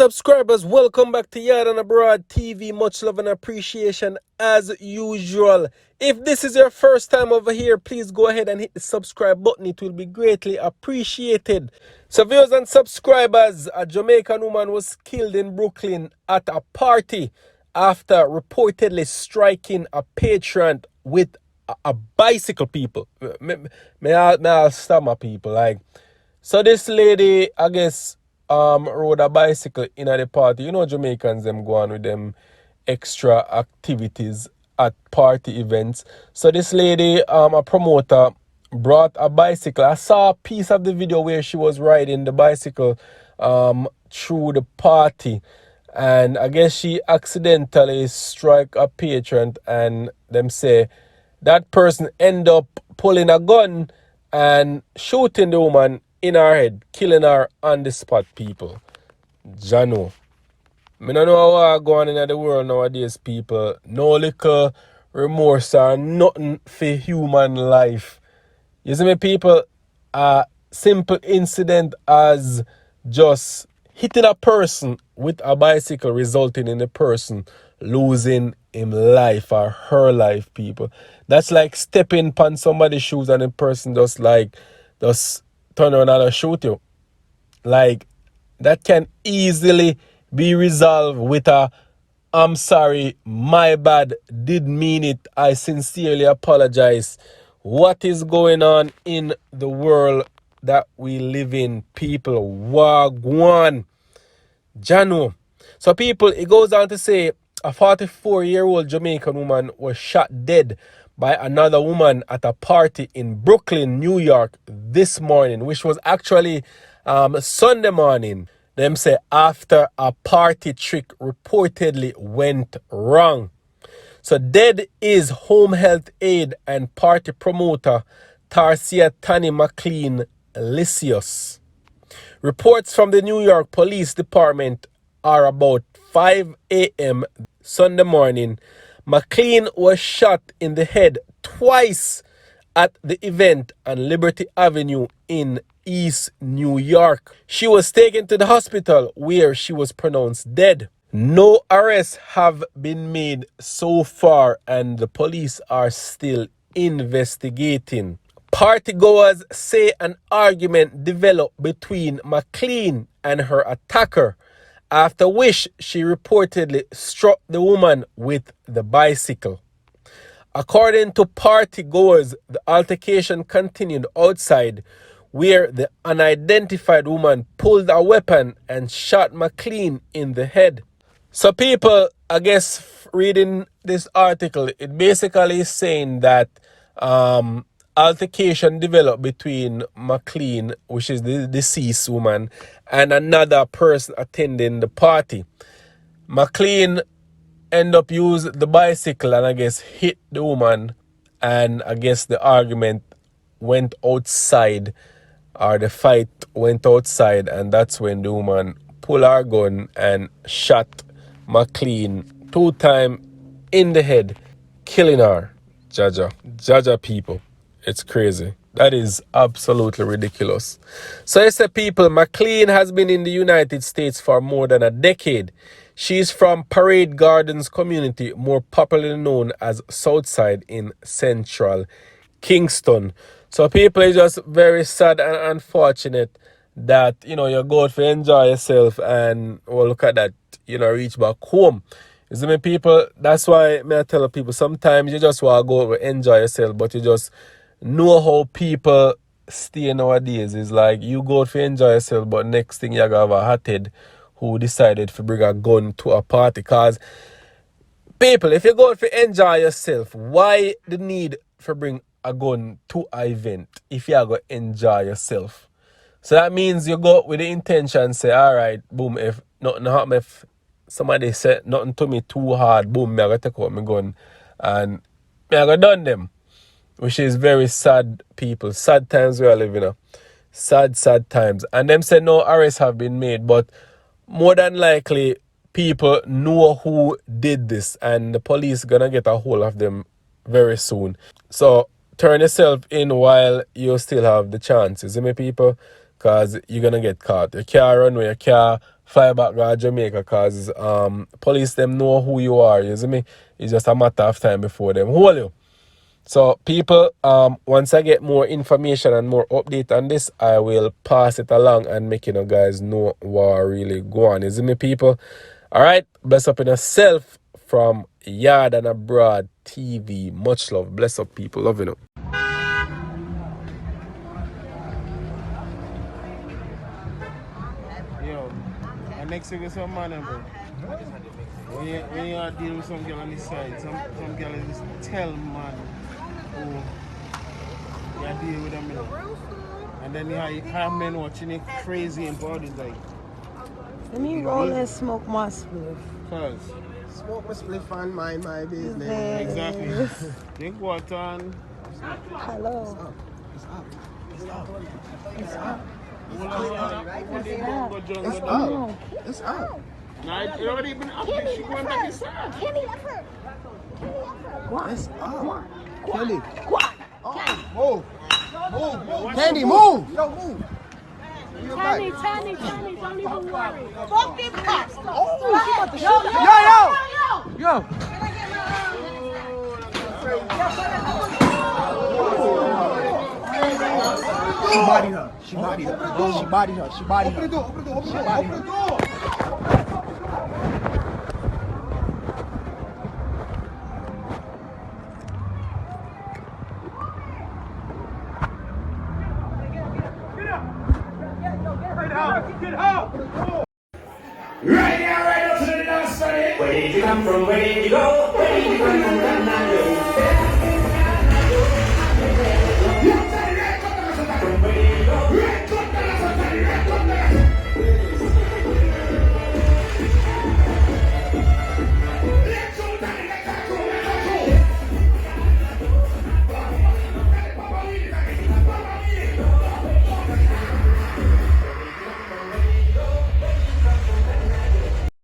subscribers, welcome back to Yard and Abroad TV. Much love and appreciation as usual. If this is your first time over here, please go ahead and hit the subscribe button. It will be greatly appreciated. So viewers and subscribers, a Jamaican woman was killed in Brooklyn at a party after reportedly striking a patron with a bicycle, people. May I stop my people? So this lady, I guess, rode a bicycle in at the party. You know, Jamaicans them go on with them extra activities at party events. So this lady, a promoter, brought a bicycle. I saw a piece of the video where she was riding the bicycle through the party, and I guess she accidentally struck a patron, and them say that person end up pulling a gun and shooting the woman in her head, killing her on the spot, people. Jano. I don't know what's going on in the world nowadays, people. No little remorse or nothing for human life. You see me, people? A simple incident as just hitting a person with a bicycle resulting in the person losing him life or her life, people. That's like stepping upon somebody's shoes and the person just turn around and shoot you. Like, that can easily be resolved with a "I'm sorry, my bad, didn't mean it, I sincerely apologize." What is going on in the world that we live in, people? Wagwan. Jano. So people, it goes on to say a 44-year-old Jamaican woman was shot dead by another woman at a party in Brooklyn, New York this morning, which was actually Sunday morning. Them say after a party trick reportedly went wrong. So dead is home health aide and party promoter Tarsia Tani McLean Lysius. Reports from the New York Police Department are about 5 a.m. Sunday morning. McLean was shot in the head twice at the event on Liberty Avenue in East New York. She was taken to the hospital where she was pronounced dead. No arrests have been made so far and the police are still investigating. Partygoers say an argument developed between McLean and her attacker, after which she reportedly struck the woman with the bicycle. According to partygoers, the altercation continued outside, where the unidentified woman pulled a weapon and shot McLean in the head. So people, I guess, reading this article, it basically is saying that altercation developed between McLean, which is the deceased woman, and another person attending the party. McLean end up use the bicycle and I guess hit the woman, and I guess the argument went outside, or the fight went outside, and that's when the woman pulled her gun and shot McLean 2 times in the head, killing her. Jaja people, it's crazy. That is absolutely ridiculous. So it's the people, McLean has been in the United States for more than a decade. She's from Parade Gardens community, more popularly known as Southside in Central Kingston. So people, it's just very sad and unfortunate that, you go out to enjoy yourself and, well, look at that, reach back home. You see me, people? That's why I tell people sometimes you just want to go out and enjoy yourself, but you just know how people stay nowadays. It's like you go out to enjoy yourself, but next thing you have a hothead who decided to bring a gun to a party. Because people, if you go out to enjoy yourself, why the need for bring a gun to an event if you are going to enjoy yourself? So that means you go with the intention, say, all right, boom, if nothing happen, if somebody said nothing to me too hard, boom, me I go take out my gun and me I go done them. Which is very sad, people. Sad times we are living in. Sad times. And them say no arrests have been made, but more than likely people know who did this and the police gonna get a hold of them very soon. So turn yourself in while you still have the chances, you see me, people? Because you're gonna get caught. You can't run away, you can't fly back to Jamaica because police them know who you are, you see me? It's just a matter of time before them hold you. So people, once I get more information and more update on this, I will pass it along and make you know guys know what really go on. You see me, people? Alright, bless up in yourself from Yard and Abroad TV. Much love. Bless up people. Love you know. Yo, and next thing is some man, bro. When you are dealing with some girl on the side, some girl just tell man who you are dealing with them, you know. And then you have men watching it crazy and body like. Let me roll and smoke my spliff. Cause smoke my spliff and mind my business. Exactly. Drink water and hello. It's up. It's up. It's up. It's up. Nah, it already been up. She going back inside. It's up. Kelly. Oh, move. Candy, move. Yo, move. Tiny, don't even worry. Fuck them cops. Yo. She bodied her. Open the door. Right now, right up to the dance, buddy. Where did you come from? Where did you go?